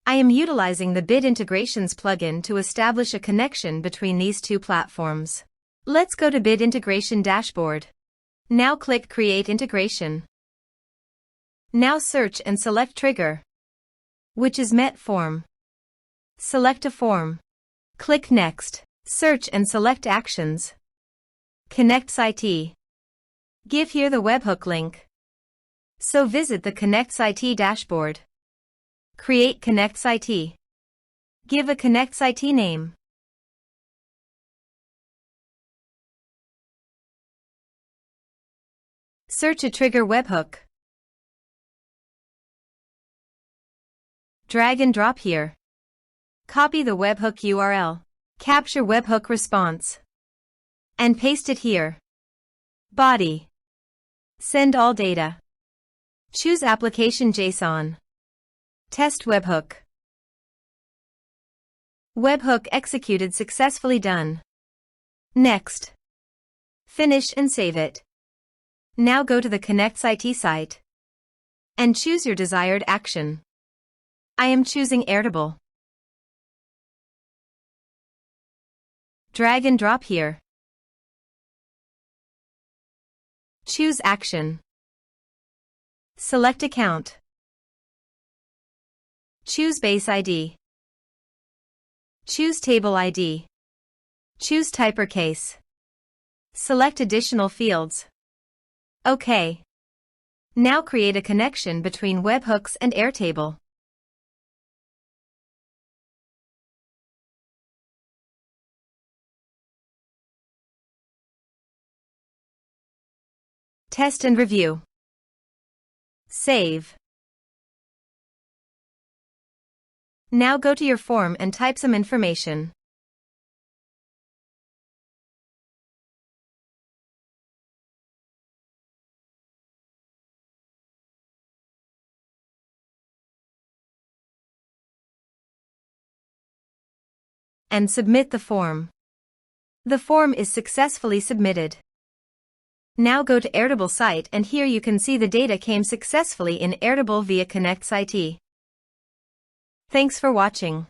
I am utilizing the Bit Integrations plugin to establish a connection between these two platforms. Let's go to Bit Integration Dashboard. Now click Create Integration. Now search and select Trigger, which is MetForm. Select a form. Click Next. Search and select Actions. KonnectzIT. Give here the webhook link. So visit the KonnectzIT dashboard. Create KonnectzIT. Give a KonnectzIT name. Search a trigger webhook. Drag and drop here. Copy the webhook URL. Capture webhook response. And paste it here. Body. Send all data. Choose Application JSON. Test webhook. Webhook executed successfully done. Next. Finish and save it. Now go to the KonnectzIT site. And choose your desired action. I am choosing Airtable. Drag and drop here. Choose Action. Select Account. Choose Base ID. Choose Table ID. Choose Type or Case. Select additional fields. OK. Now create a connection between webhooks and Airtable. Test and review. Save. Now go to your form and type some information. And submit the form. The form is successfully submitted. Now go to Airtable site and here you can see the data came successfully in Airtable via KonnectzIT. Thanks for watching.